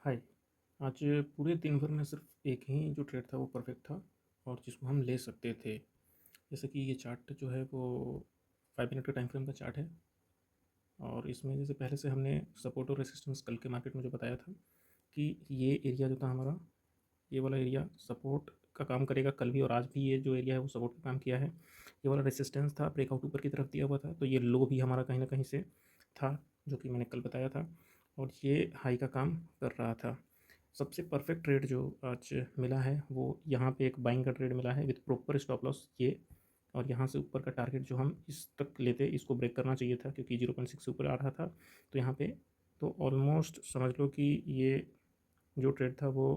हाय। आज पूरे दिन भर में सिर्फ एक ही जो ट्रेड था वो परफेक्ट था और जिसको हम ले सकते थे। जैसे कि ये चार्ट जो है वो 5 मिनट का टाइम फ्रेम का चार्ट है और इसमें जैसे पहले से हमने सपोर्ट और रेसिस्टेंस कल के मार्केट में जो बताया था कि ये एरिया जो था हमारा, ये वाला एरिया सपोर्ट का काम करेगा कल भी और आज भी। ये जो एरिया है वो सपोर्ट का काम किया है। ये वाला रेसिस्टेंस था, ब्रेकआउट ऊपर की तरफ दिया हुआ था, तो ये लो भी हमारा कहीं ना कहीं से था, जो कि मैंने कल बताया था। और ये हाई का काम कर रहा था। सबसे परफेक्ट ट्रेड जो आज मिला है वो यहाँ पे एक बाइंग का ट्रेड मिला है विथ प्रॉपर स्टॉप लॉस ये। और यहाँ से ऊपर का टारगेट जो हम इस तक लेते इसको ब्रेक करना चाहिए था, क्योंकि 0.6 से ऊपर आ रहा था। तो यहाँ पे तो ऑलमोस्ट समझ लो कि ये जो ट्रेड था वो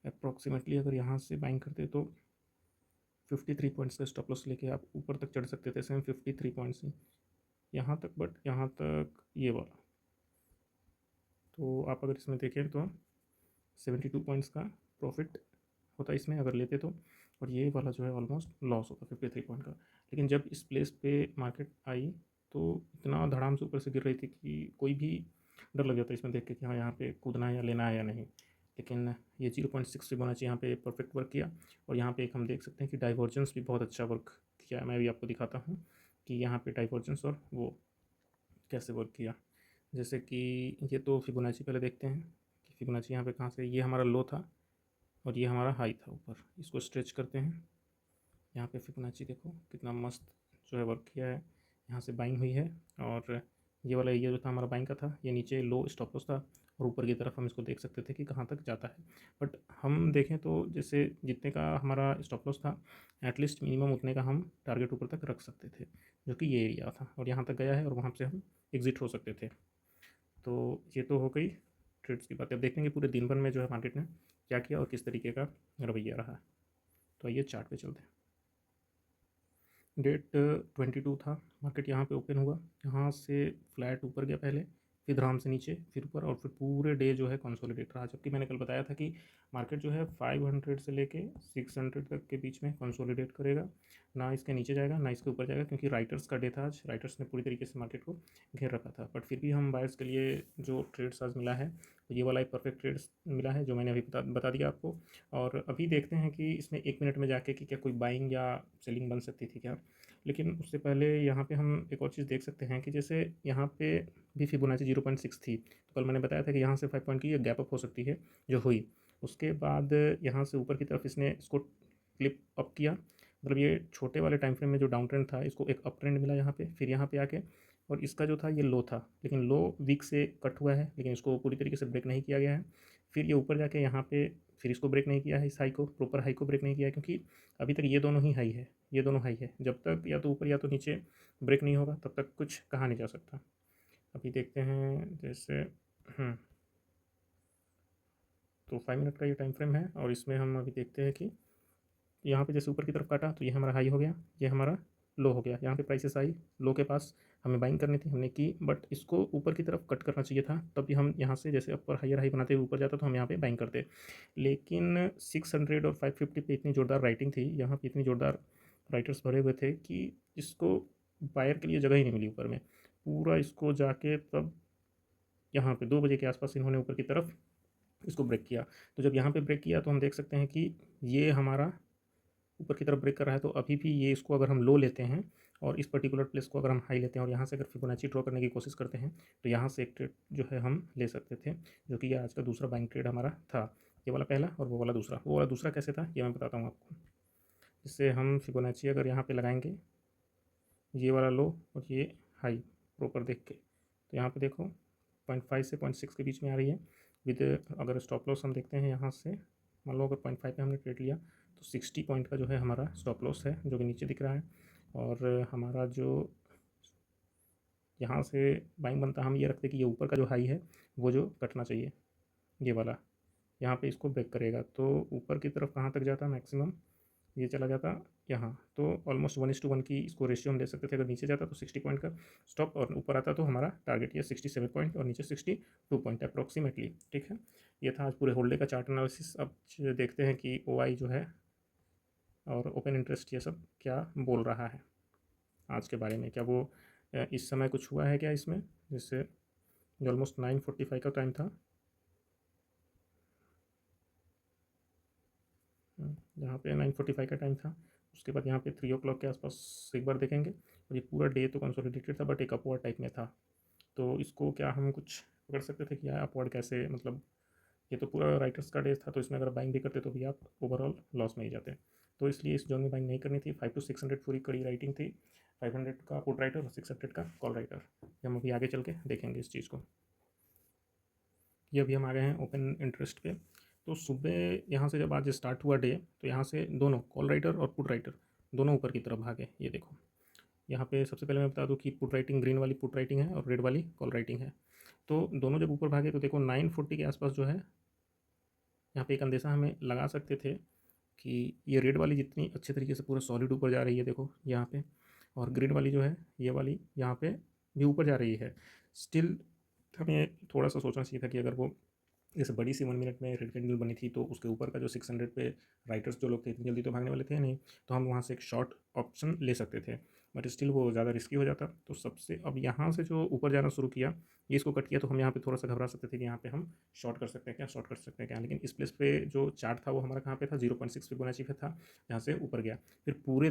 अप्रॉक्सीमेटली अगर यहाँ से बाइंग करते तो 53 पॉइंट्स का स्टॉप लॉस लेके आप ऊपर तक चढ़ सकते थे। सेम 53 पॉइंट्स ही यहाँ तक, बट यहाँ तक ये वाला, तो आप अगर इसमें देखें तो 72 पॉइंट्स का प्रॉफिट होता इसमें अगर लेते तो। और ये वाला जो है ऑलमोस्ट लॉस होता 53 पॉइंट का। लेकिन जब इस प्लेस पे मार्केट आई तो इतना धड़ाम से ऊपर से गिर रही थी कि कोई भी डर लग जाता है इसमें देख के कि हाँ यहाँ पे कूदना है या लेना है या नहीं। लेकिन ये 0.6 फिबोनाची यहाँ पे परफेक्ट वर्क किया। और यहाँ पे एक हम देख सकते हैं कि डाइवर्जेंस भी बहुत अच्छा वर्क किया है। मैं भी आपको दिखाता हूँ कि यहाँ पे डाइवर्जेंस और वो कैसे वर्क किया। जैसे कि ये तो फिबोनाची पहले देखते हैं कि फिबोनाची यहाँ पे कहाँ से, ये हमारा लो था और ये हमारा हाई था ऊपर। इसको स्ट्रेच करते हैं। यहाँ पे फिबोनाची देखो कितना मस्त जो है वर्क किया है। यहाँ से बाइंग हुई है और ये वाला एरिया जो था हमारा बाइंग का था, ये नीचे लो स्टॉप लॉस था और ऊपर की तरफ हम इसको देख सकते थे कि कहाँ तक जाता है। बट हम देखें तो जैसे जितने का हमारा स्टॉप लॉस था एटलीस्ट मिनिमम उतने का हम टारगेट ऊपर तक रख सकते थे, जो कि ये एरिया था और यहाँ तक गया है और वहाँ से हम एग्ज़िट हो सकते थे। तो ये तो हो गई ट्रेड्स की बात। अब देखेंगे पूरे दिन भर में जो है मार्केट ने क्या किया और किस तरीके का रवैया रहा। तो आइए चार्ट पे चलते हैं। डेट 22 था, मार्केट यहाँ पे ओपन हुआ, यहाँ से फ्लैट ऊपर गया पहले, फिर धड़ाम से नीचे, फिर ऊपर और फिर पूरे डे जो है कंसोलिडेट रहा। जबकि मैंने कल बताया था कि मार्केट जो है 500 से लेके 600 तक के बीच में कंसोलिडेट करेगा, ना इसके नीचे जाएगा ना इसके ऊपर जाएगा, क्योंकि राइटर्स का डे था आज। राइटर्स ने पूरी तरीके से मार्केट को घेर रखा था। बट फिर भी हम बायर्स के लिए जो ट्रेड्स आज मिला है तो ये वाला एक परफेक्ट ट्रेड्स मिला है जो मैंने अभी बता दिया आपको। और अभी देखते हैं कि इसमें 1 मिनट में जाके कि क्या कोई बाइंग या सेलिंग बन सकती थी क्या। लेकिन उससे पहले यहाँ पे हम एक और चीज़ देख सकते हैं कि जैसे यहाँ पे भी फिबोनाची 0.6 थी, तो कल मैंने बताया था कि यहाँ से 5 पॉइंट की ये गैप अप हो सकती है जो हुई। उसके बाद यहाँ से ऊपर की तरफ इसने इसको क्लिप अप किया, मतलब ये छोटे वाले टाइम फ्रेम में जो डाउन ट्रेंड था इसको एक अप ट्रेंड मिला यहाँ पे, फिर यहाँ पे आके और इसका जो था ये लो था, लेकिन लो वीक से कट हुआ है, लेकिन इसको पूरी तरीके से ब्रेक नहीं किया गया है। फिर ये ऊपर जाके यहाँ पे फिर इसको ब्रेक नहीं किया है, इस हाई को, प्रॉपर हाई को ब्रेक नहीं किया है, क्योंकि अभी तक ये दोनों ही हाई है, ये दोनों हाई है। जब तक या तो ऊपर या तो नीचे ब्रेक नहीं होगा तब तक कुछ कहा नहीं जा सकता। अभी देखते हैं जैसे तो 5 मिनट का ये टाइम फ्रेम है और इसमें हम अभी देखते हैं कि यहाँ पे जैसे ऊपर की तरफ काटा तो ये हमारा हाई हो गया, ये हमारा लो हो गया। यहाँ पे प्राइसेस आई लो के पास, हमें बाइंग करनी थी, हमने की, बट इसको ऊपर की तरफ कट करना चाहिए था, तभी हम यहाँ से जैसे अपर हायर हाई बनाते हुए ऊपर जाता तो हम यहाँ पे बाइंग करते। लेकिन 600 और 550 पे इतनी ज़ोरदार राइटिंग थी, यहाँ पे इतनी ज़ोरदार राइटर्स भरे हुए थे कि इसको बायर के लिए जगह ही नहीं मिली ऊपर में। पूरा इसको जाके तब यहाँ पे 2 बजे के आसपास इन्होंने ऊपर की तरफ इसको ब्रेक किया। तो जब यहाँ पे ब्रेक किया तो हम देख सकते हैं कि ये हमारा ऊपर की तरफ ब्रेक कर रहा है। तो अभी भी ये इसको अगर हम लो लेते हैं और इस पर्टिकुलर प्लेस को अगर हम हाई लेते हैं और यहाँ से अगर फिबोनाची ड्रॉ करने की कोशिश करते हैं तो यहाँ से एक ट्रेड जो है हम ले सकते थे, जो कि ये आज का दूसरा बाइंग ट्रेड हमारा था। ये वाला पहला और वो वाला दूसरा। वो वाला दूसरा कैसे था ये मैं बताता हूँ आपको। जिससे हम फिबोनाची अगर यहाँ पे लगाएंगे, ये वाला लो और ये हाई प्रॉपर देख के, तो यहाँ पे देखो 0.5 से 0.6 के बीच में आ रही है विद। अगर स्टॉप लॉस हम देखते हैं यहाँ से, मान लो अगर 0.5 पे हमने ट्रेड लिया तो 60 पॉइंट का जो है हमारा स्टॉप लॉस है, जो कि नीचे दिख रहा है। और हमारा जो यहाँ से बाइंग बनता है, हम ये रखते हैं कि ये ऊपर का जो हाई है वो जो कटना चाहिए, ये वाला, यहाँ पे इसको ब्रेक करेगा तो ऊपर की तरफ कहाँ तक जाता मैक्सिमम, ये चला जाता यहाँ। तो ऑलमोस्ट 1:1 की इसको रेशियो हम ले सकते थे। अगर नीचे जाता तो 60 पॉइंट का स्टॉप और ऊपर आता तो हमारा टारगेट ये 67 पॉइंट और नीचे 62 पॉइंट अप्रॉक्सीमेटली। ठीक है, ये था आज पूरे होल्डे का चार्ट एनालिसिस। अब देखते हैं कि OI जो है और ओपन इंटरेस्ट ये सब क्या बोल रहा है आज के बारे में। क्या वो इस समय कुछ हुआ है क्या इसमें, जैसे ऑलमोस्ट 9:45 का टाइम था, यहाँ पे 9:45 का टाइम था। उसके बाद यहाँ पे 3 o'clock के आसपास एक बार देखेंगे, और ये पूरा डे तो कंसोलिडेटेड था बट एक अपवर्ड टाइप में था। तो इसको क्या हम कुछ पकड़ सकते थे कि यार अपवर्ड कैसे, मतलब ये तो पूरा राइटर्स का डे था, तो इसमें अगर बाइंग भी करते तो भी आप ओवरऑल लॉस में ही जाते। तो इसलिए इस जोन में बाइंग नहीं करनी थी। 5 to 600 पूरी कड़ी राइटिंग थी, 500 का पुट राइटर और 600 का कॉल राइटर। ये हम अभी आगे चल के देखेंगे इस चीज़ को। ये अभी हम आ गए हैं ओपन इंटरेस्ट पे। तो सुबह यहाँ से जब आज स्टार्ट हुआ डे, तो यहाँ से दोनों कॉल राइटर और पुट राइटर दोनों ऊपर की तरफ भागे। ये देखो, यहाँ पे सबसे पहले मैं बता दूँ कि पुट राइटिंग ग्रीन वाली पुट राइटिंग है और रेड वाली कॉल राइटिंग है। तो दोनों जब ऊपर भागे तो देखो 9:40 के आसपास जो है, यहाँ पे एक अंदेशा हमें लगा सकते थे कि ये रेड वाली जितनी अच्छे तरीके से पूरा सॉलिड ऊपर जा रही है देखो यहाँ पे, और ग्रीन वाली जो है ये वाली यहाँ पे भी ऊपर जा रही है। स्टिल हमें थोड़ा सा सोचना चाहिए था कि अगर वो जैसे बड़ी सी 1 मिनट में रेड कैंडल बनी थी, तो उसके ऊपर का जो 600 पे राइटर्स जो लोग थे इतनी जल्दी तो भागने वाले थे नहीं, तो हम वहाँ से एक शॉर्ट ऑप्शन ले सकते थे, बट स्टिल वो ज़्यादा रिस्की हो जाता। तो सबसे अब यहाँ से जो ऊपर जाना शुरू किया, ये इसको कट किया, तो हम यहाँ पे थोड़ा सा घबरा सकते थे कि यहाँ पे हम शॉर्ट कर सकते हैं क्या, शॉर्ट कर सकते हैं क्या। लेकिन इस प्लेस पे जो चार्ट था वो हमारा कहाँ पे था, 0.6 फिबोनाची पे था, जहाँ से ऊपर गया। फिर पूरे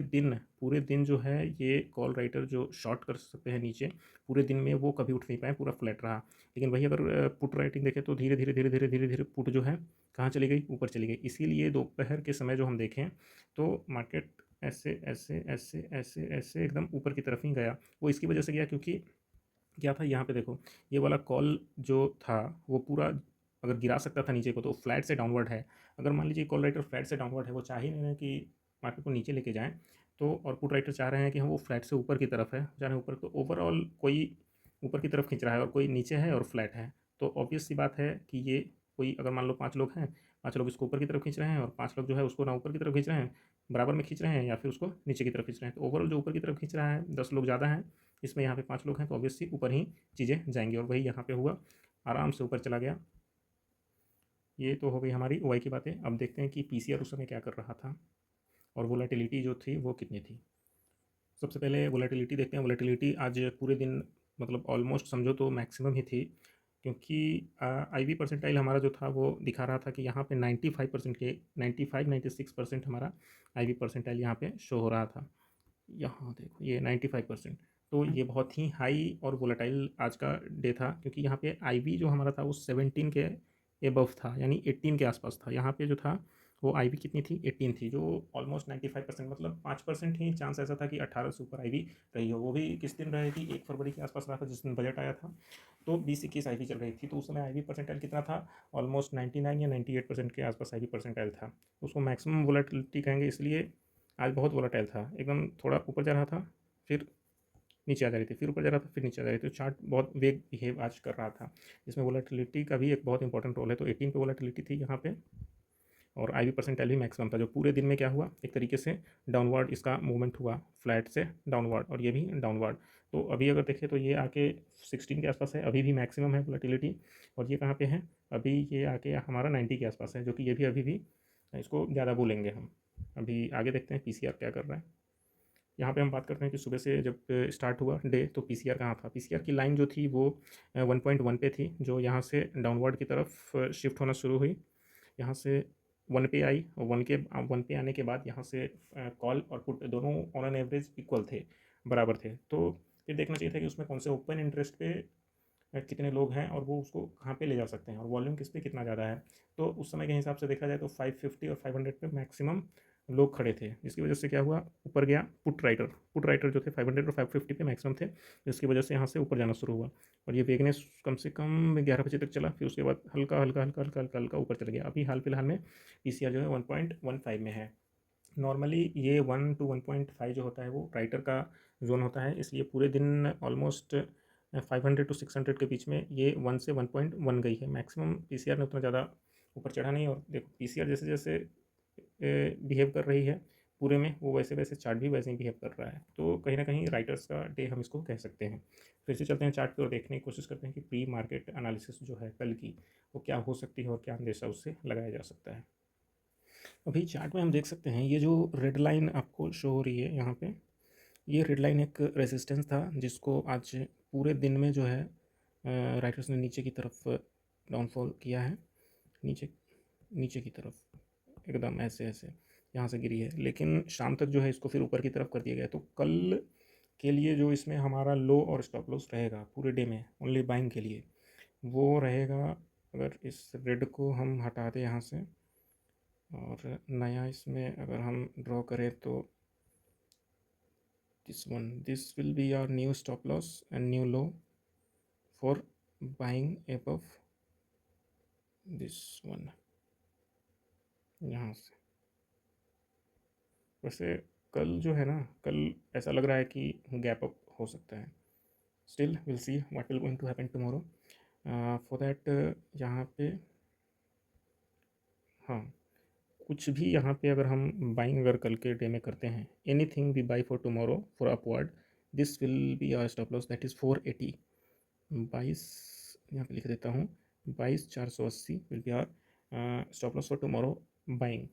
दिन जो है ये कॉल राइटर जो शॉर्ट कर सकते हैं नीचे, पूरे दिन में वो कभी उठ नहीं पाए, पूरा फ्लैट रहा। लेकिन वही अगर पुट राइटिंग देखें तो धीरे धीरे धीरे धीरे धीरे धीरे पुट जो है कहाँ चली गई, ऊपर चली गई। इसीलिए दोपहर के समय जो हम देखें तो मार्केट ऐसे ऐसे ऐसे ऐसे ऐसे एकदम ऊपर की तरफ ही गया। वो इसकी वजह से गया क्योंकि क्या था, यहाँ पे देखो ये वाला कॉल जो था वो पूरा अगर गिरा सकता था नीचे को, तो फ्लैट से डाउनवर्ड है। अगर मान लीजिए कॉल राइटर फ्लैट से डाउनवर्ड है, वो चाह ही नहीं रहे कि मार्केट को नीचे लेके जाएं, तो और पुट राइटर चाह रहे हैं कि हम वो फ्लैट से ऊपर की तरफ है, जा रहे हैं ऊपर, तो ओवरऑल कोई ऊपर की तरफ खींच रहा है और कोई नीचे है और फ्लैट है। तो ऑब्वियस सी बात है कि ये कोई अगर मान लो 5 लोग हैं, 5 लोग इसको ऊपर की तरफ खींच रहे हैं और 5 लोग जो है उसको ना ऊपर की तरफ खींच रहे हैं, बराबर में खींच रहे हैं, या फिर उसको नीचे की तरफ खींच रहे हैं। तो ओवरऑल जो ऊपर की तरफ खींच रहा है, 10 लोग ज़्यादा हैं इसमें, यहाँ पे 5 लोग हैं, तो ऑब्वियसली ऊपर ही चीज़ें जाएंगी, और वही यहाँ पे हुआ, आराम से ऊपर चला गया। ये तो हो गई हमारी ओआई की बातें। अब देखते हैं कि पीसीआर उस समय क्या कर रहा था और वोलेटिलिटी जो थी वो कितनी थी। सबसे पहले वोलेटिलिटी देखते हैं। वोलेटिलिटी आज पूरे दिन मतलब ऑलमोस्ट समझो तो मैक्सिमम ही थी, क्योंकि आईवी परसेंटाइल हमारा जो था वो दिखा रहा था कि यहाँ पे 95% के 95-96% हमारा आईवी परसेंटाइल यहाँ पे शो हो रहा था। यहाँ देखो ये 95%, तो ये बहुत ही हाई और वोलेटाइल आज का डे था, क्योंकि यहाँ पे आईवी जो हमारा था वो 17 के एबव था, यानी 18 के आसपास था। यहाँ पे जो था वो आईवी कितनी थी, 18 थी, जो ऑलमोस्ट 95%, मतलब 5% ही चांस ऐसा था कि 18 से ऊपर आईवी रही हो। वो भी किस दिन रहेगी, 1 फरवरी के आसपास रहा था जिस दिन बजट आया था, तो 20-21 आईवी चल रही थी। तो उस समय आईवी परसेंटाइल कितना था, ऑलमोस्ट 99 या 98% के आसपास आईवी परसेंटाइल था। उसको मैक्सिमम वोलेटिलिटी कहेंगे, इसलिए आज बहुत वोलेटाइल था, एकदम थोड़ा ऊपर जा रहा था, फिर नीचे आ जा रही थी, फिर ऊपर जा रहा था, फिर नीचे आ जा रही थी। तो चार्ट बहुत वेग बिहेव आज कर रहा था। इसमें वोलेटिलिटी का भी एक बहुत इंपॉर्टेंट रोल है। तो 18 पे वोलेटिलिटी थी यहाँ पे, और आईवी परसेंटाइल भी मैक्सिमम था। जो पूरे दिन में क्या हुआ, एक तरीके से डाउनवर्ड इसका मूवमेंट हुआ, फ्लैट से डाउनवर्ड, और ये भी डाउनवर्ड। तो अभी अगर देखें तो ये आके 16 के आसपास है, अभी भी मैक्सिमम है वोलेटिलिटी। और ये कहाँ पे है, अभी ये आके हमारा 90 के आसपास है, जो कि ये भी अभी भी इसको ज़्यादा बोलेंगे हम। अभी आगे देखते हैं पीसीआर क्या कर रहा है। यहाँ पे हम बात करते हैं कि सुबह से जब स्टार्ट हुआ डे, तो पीसीआर कहाँ था। पीसीआर की लाइन जो थी वो 1.1 पे थी, जो यहाँ से डाउनवर्ड की तरफ शिफ्ट होना शुरू हुई। यहाँ से 1 पे आई, और 1 पे आने के बाद यहाँ से कॉल और पुट दोनों ऑन एन एवरेज इक्वल थे, बराबर थे। तो फिर देखना चाहिए था कि उसमें कौन से ओपन इंटरेस्ट पे कितने लोग हैं और वो उसको कहाँ पे ले जा सकते हैं, और वॉल्यूम किस पे कितना ज़्यादा है। तो उस समय के हिसाब से देखा जाए तो 550 और 500 पे मैक्सिमम लोग खड़े थे, जिसकी वजह से क्या हुआ, ऊपर गया पुट राइटर जो थे 500 और 550 पे मैक्सिमम थे, जिसकी वजह से यहाँ से ऊपर जाना शुरू हुआ। और ये वेगनेस कम से कम 11 बजे तक चला, फिर उसके बाद हल्का हल्का हल्का हल्का हल्का हल्का ऊपर चल गया। अभी हाल फिलहाल में पीसीआर जो है 1.15 में है। नॉर्मली ये 1 to 1.5 जो होता है वो राइटर का जोन होता है, इसलिए पूरे दिन ऑलमोस्ट 500 to 600 के बीच में ये 1 से 1.1 गई है। मैक्सिमम पीसीआर ने उतना ज़्यादा ऊपर चढ़ा नहीं। और देखो पीसीआर जैसे जैसे बिहेव कर रही है पूरे में, वो वैसे वैसे चार्ट भी वैसे ही बिहेव कर रहा है। तो कहीं ना कहीं राइटर्स का डे हम इसको कह सकते हैं। फिर से चलते हैं चार्ट पे और देखने की कोशिश करते हैं कि प्री मार्केट एनालिसिस जो है कल की, वो क्या हो सकती है और क्या अंदेशा उससे लगाया जा सकता है। अभी चार्ट में हम देख सकते हैं ये जो रेड लाइन आपको शो हो रही है यहाँ पे, ये रेड लाइन एक रेजिस्टेंस था, जिसको आज पूरे दिन में जो है राइटर्स ने नीचे की तरफ डाउनफॉल किया है, नीचे नीचे की तरफ एकदम ऐसे ऐसे। यहाँ से गिरी है, लेकिन शाम तक जो है इसको फिर ऊपर की तरफ कर दिया गया है। तो कल के लिए जो इसमें हमारा लो और स्टॉप लॉस रहेगा पूरे डे में ओनली बाइंग के लिए, वो रहेगा, अगर इस रेड को हम हटा दें यहाँ से और नया इसमें अगर हम ड्रॉ करें तो this will be our new stop loss and new low for buying above this one, यहाँ से। वैसे कल जो है ना, कल ऐसा लग रहा है कि गैप अप हो सकता है। Still will see what will going to happen tomorrow. For that यहाँ पे, हाँ, कुछ भी यहाँ पे अगर हम बाइंग अगर कल के डे में करते हैं, anything we buy for tomorrow for upward, this will be our stop loss, that is 480। 22 यहाँ पे लिख देता हूँ, 22,480 will be our stop loss for tomorrow buying.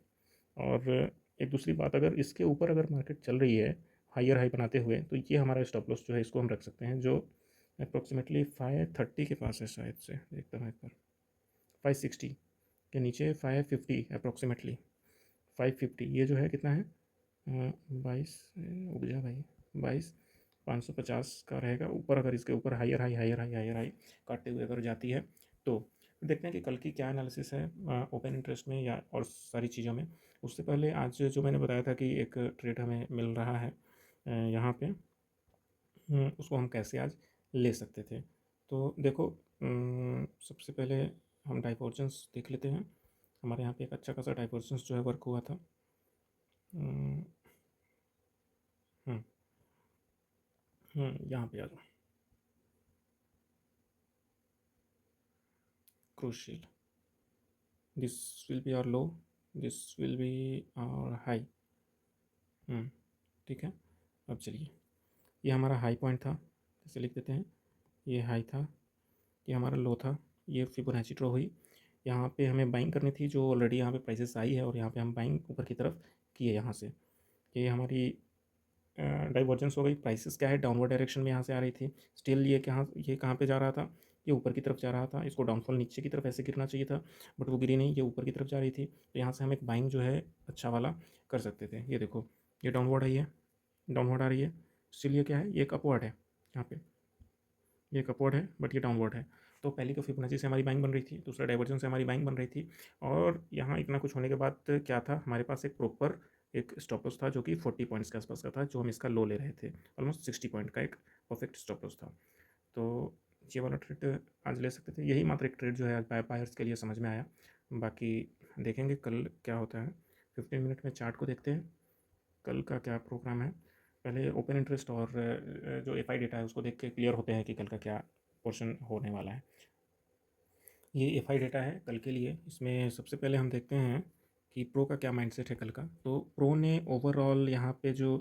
और एक दूसरी बात, अगर इसके ऊपर अगर मार्केट चल रही है हायर हाई बनाते हुए, तो ये हमारा स्टॉप लॉस जो है इसको हम रख सकते हैं, जो अप्रोक्सीमेटली 530 के पास है शायद से, देखता हूँ एक बार, 560 के नीचे 550 अप्रोक्सीमेटली, 550 ये जो है कितना है, 22, उग जा भाई, 22,550 का रहेगा ऊपर। अगर इसके ऊपर higher high higher high higher high काटते हुए अगर जाती है तो देखते हैं कि कल की क्या एनालिसिस है ओपन इंटरेस्ट में या और सारी चीज़ों में। उससे पहले आज जो मैंने बताया था कि एक ट्रेड हमें मिल रहा है यहाँ पे, उसको हम कैसे आज ले सकते थे। तो देखो, सबसे पहले हम डाइवर्जेंस देख लेते हैं। हमारे यहाँ पे एक अच्छा खासा डाइवर्जेंस जो है वर्क हुआ था। हम्म, यहाँ पे आ जाओ, crucial, this will be our low, this will be our high. ठीक है, अब चलिए, ये हमारा हाई पॉइंट था, जैसे लिख देते हैं, ये हाई था, ये हमारा लो था, ये फिबोनाची ड्रॉ हुई। यहाँ पे हमें बाइंग करनी थी, जो ऑलरेडी यहाँ पे प्राइसेस आई है और यहाँ पे हम बाइंग ऊपर की तरफ किए यहाँ से। ये हमारी डाइवर्जेंस हो गई। प्राइसेस क्या है, डाउनवर्ड डायरेक्शन में यहाँ से आ रही थी। स्टिल ये कहाँ पे जा रहा था, ये ऊपर की तरफ जा रहा था। इसको डाउनफॉल नीचे की तरफ ऐसे गिरना चाहिए था, बट वो गिरी नहीं, ये ऊपर की तरफ जा रही थी। तो यहाँ से हम एक बाइंग जो है अच्छा वाला कर सकते थे। ये देखो, ये डाउनवर्ड है, ये डाउनवर्ड आ रही है। स्टिल ये क्या है, ये एक अपवर्ड है, यहाँ पे ये एक अपवर्ड है बट ये डाउनवर्ड है। तो पहली तो फिबोनाची से हमारी बाइंग बन रही थी, दूसरा डाइवर्जेंस से हमारी बाइंग बन रही थी। और यहाँ इतना कुछ होने के बाद क्या था, हमारे पास एक प्रॉपर एक स्टॉप लॉस था जो कि 40 पॉइंट्स के आसपास का था, जो हम इसका लो ले रहे थे। ऑलमोस्ट 60 पॉइंट का एक परफेक्ट स्टॉप लॉस था। तो ये वाला ट्रेड आज ले सकते थे। यही मात्र एक ट्रेड जो है आज बायर्स के लिए समझ में आया। बाकी देखेंगे कल क्या होता है। 15 मिनट में चार्ट को देखते हैं, कल का क्या प्रोग्राम है। पहले ओपन इंटरेस्ट और जो एफ आई डेटा है उसको देख के क्लियर होते हैं कि कल का क्या पोर्शन होने वाला है। ये एफ आई डेटा है कल के लिए। इसमें सबसे पहले हम देखते हैं कि प्रो का क्या माइंडसेट है कल का। तो प्रो ने ओवरऑल यहाँ पे जो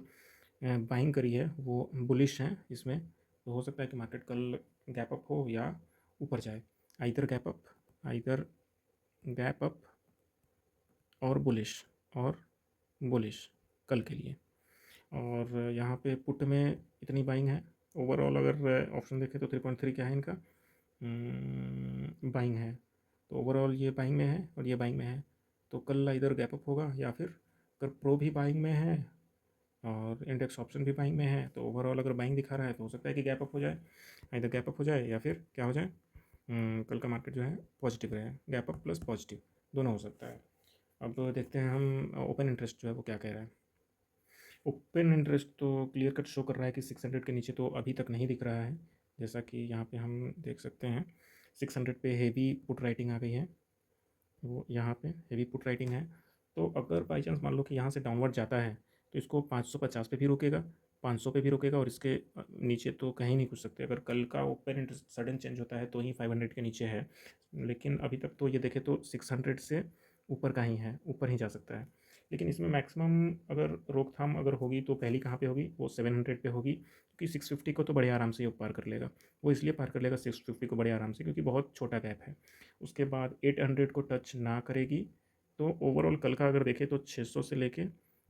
बाइंग करी है वो बुलिश है इसमें। तो हो सकता है कि मार्केट कल गैप अप हो या ऊपर जाए, either gap up, either gap up और बुलिश कल के लिए। और यहाँ पे पुट में इतनी बाइंग है। ओवरऑल अगर ऑप्शन देखें तो 3.3 क्या है इनका, बाइंग है। तो ओवरऑल ये बाइंग में है और ये बाइंग में है। तो कल इधर गैप अप होगा, या फिर अगर प्रो भी बाइंग में है और इंडेक्स ऑप्शन भी बाइंग में है, तो ओवरऑल अगर बाइंग दिखा रहा है तो हो सकता है कि गैप अप हो जाए, इधर गैप अप हो जाए या फिर क्या हो जाए, कल का मार्केट जो है पॉजिटिव रहे, गैप अप प्लस पॉजिटिव दोनों हो सकता है। अब देखते हैं हम ओपन इंटरेस्ट जो है वो क्या कह रहा है। ओपन इंटरेस्ट तो क्लियर कट शो कर रहा है कि 600 के नीचे तो अभी तक नहीं दिख रहा है। जैसा कि यहाँ पे हम देख सकते हैं 600 पे हेवी पुट राइटिंग आ गई है, वो यहाँ पे हेवी पुट राइटिंग है। तो अगर बाई चांस मान लो कि यहाँ से डाउनवर्ड जाता है तो इसको 550 पे भी रोकेगा, 500 पे भी रोकेगा, और इसके नीचे तो कहीं नहीं कुछ सकते। अगर कल का ओपन इंटरेस्ट सडन चेंज होता है तो ही 500 के नीचे है, लेकिन अभी तक तो ये देखें तो 600 से ऊपर का ही है, ऊपर ही जा सकता है। लेकिन इसमें मैक्सिमम अगर रोकथाम अगर होगी तो पहली कहाँ पे होगी, वो 700 पे होगी, क्योंकि 650 को तो बड़े आराम से ये पार कर लेगा। वो इसलिए पार कर लेगा 650 को बड़े आराम से क्योंकि बहुत छोटा गैप है। उसके बाद 800 को टच ना करेगी। तो ओवरऑल कल का अगर देखें तो 600 से लेके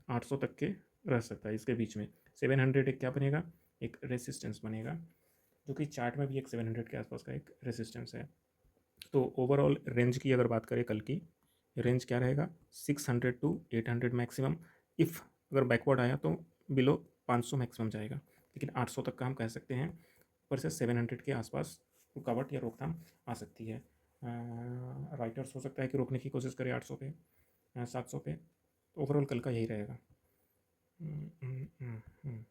800 तक के रह सकता है, इसके बीच में 700 एक क्या बनेगा, एक रेसिस्टेंस बनेगा, जो कि चार्ट में भी एक 700 के आसपास का एक रेसिस्टेंस है। तो ओवरऑल रेंज की अगर बात करें कल की, रेंज क्या रहेगा 600 टू 800 मैक्सिमम। इफ़ अगर बैकवर्ड आया तो बिलो 500 मैक्सिमम जाएगा, लेकिन 800 तक का हम कह सकते हैं। ऊपर से 700 के आसपास रुकावट या रोकथाम आ सकती है। राइटर्स हो सकता है कि रोकने की कोशिश करें 800 पे, 700 पे। ओवरऑल कल का यही रहेगा। हम्म, हम्म, हम्म, हम्म।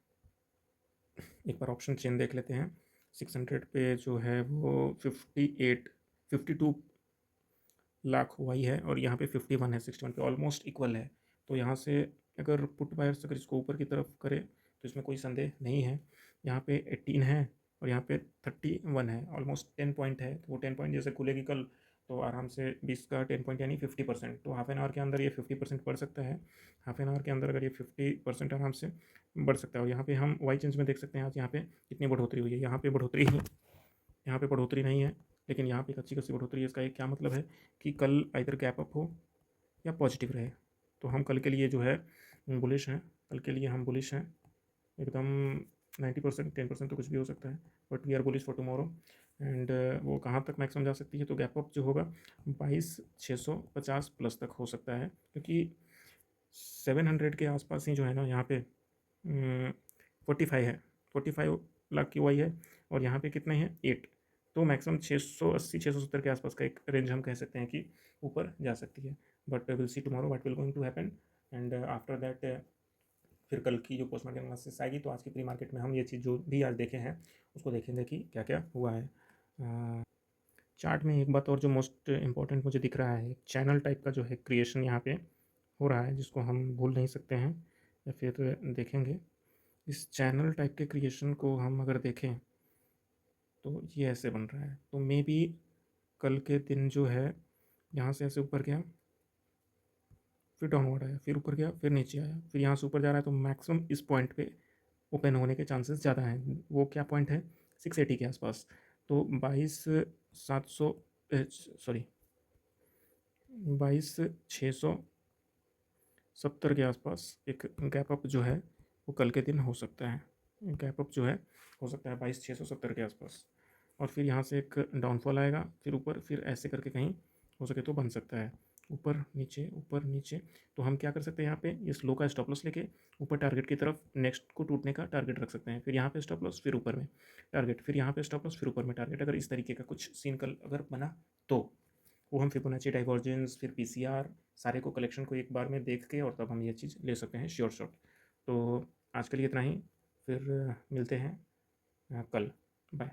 एक बार ऑप्शन चेन देख लेते हैं। 600 पे जो है वो 52 लाख हुआ ही है, और यहाँ पे 51 है, 61 पे ऑलमोस्ट इक्वल है। तो यहाँ से अगर पुट बायर्स अगर इसको ऊपर की तरफ करे तो इसमें कोई संदेह नहीं है। यहाँ पे 18 है और यहाँ पे 31 है, ऑलमोस्ट 10 पॉइंट है। तो वो 10 पॉइंट जैसे खुलेगी कल तो आराम से 20 का 10 पॉइंट यानी 50%। तो हाफ एन आवर के अंदर ये 50% बढ़ सकता है। हाफ एन आवर के अंदर अगर ये 50% आराम से बढ़ सकता है। और यहाँ पे हम वाई चेंज में देख सकते हैं आज यहाँ पे कितनी बढ़ोतरी हुई है। यहाँ पे बढ़ोतरी ही, यहाँ पे बढ़ोतरी नहीं है, लेकिन यहाँ पे एक अच्छी खासी बढ़ोतरी है। इसका एक क्या मतलब है कि कल इधर गैप अप हो या पॉजिटिव रहे। तो हम कल के लिए जो है बुलिश हैं। कल के लिए हम बुलिश हैं एकदम। 90%, 10% तो कुछ भी हो सकता है, but we are bullish for tomorrow. And वो कहाँ तक मैक्सिमम जा सकती है, तो गैप अप जो होगा 22,650 प्लस तक हो सकता है, क्योंकि 700 के आसपास ही जो है ना यहाँ पे 45 है, 45 लाख की वाई है। और यहाँ पे कितने हैं 8। तो मैक्सिमम 680 670 के आसपास का एक रेंज हम कह सकते हैं कि ऊपर जा सकती है। But will see tomorrow what will going to happen. And after that फिर कल की जो पोस्ट मार्केट एनालिसिस आएगी तो आज की प्री मार्केट में हम ये चीज़ जो भी आज देखे हैं उसको देखेंगे कि क्या क्या हुआ है। चार्ट में एक बात और जो मोस्ट इम्पॉर्टेंट मुझे दिख रहा है, चैनल टाइप का जो है क्रिएशन यहाँ पे हो रहा है, जिसको हम भूल नहीं सकते हैं या फिर देखेंगे। इस चैनल टाइप के क्रिएशन को हम अगर देखें तो ये ऐसे बन रहा है। तो मे बी कल के दिन जो है यहाँ से ऐसे ऊपर गया, फिर डाउनवर्ड आया, फिर ऊपर गया, फिर नीचे आया, फिर यहाँ से ऊपर जा रहा है, तो मैक्सिमम इस पॉइंट पे ओपन होने के चांसेस ज़्यादा हैं। वो क्या पॉइंट है 680 के आसपास। तो 22,700 सॉरी 22,670 के आसपास एक गैप अप जो है वो कल के दिन हो सकता है। गैप अप जो है हो सकता है 22,670 के आसपास। और फिर यहाँ से एक डाउनफॉल आएगा, फिर ऊपर, फिर ऐसे करके कहीं हो सके तो बन सकता है, ऊपर नीचे ऊपर नीचे। तो हम क्या कर सकते हैं, यहाँ पे ये स्लो का स्टॉप लॉस लेके ऊपर टारगेट की तरफ नेक्स्ट को टूटने का टारगेट रख सकते हैं। फिर यहाँ पे स्टॉप लॉस, फिर ऊपर में टारगेट, फिर यहाँ पे स्टॉप लॉस, फिर ऊपर में टारगेट। अगर इस तरीके का कुछ सीन कल अगर बना तो वो हम फिबोनाची डाइवर्जेंस फिर पीसीआर सारे को कलेक्शन को एक बार में देख के और तब हम ये चीज़ ले सकते हैं श्योर शॉट। तो आज के लिए इतना ही, फिर मिलते हैं कल। बाय।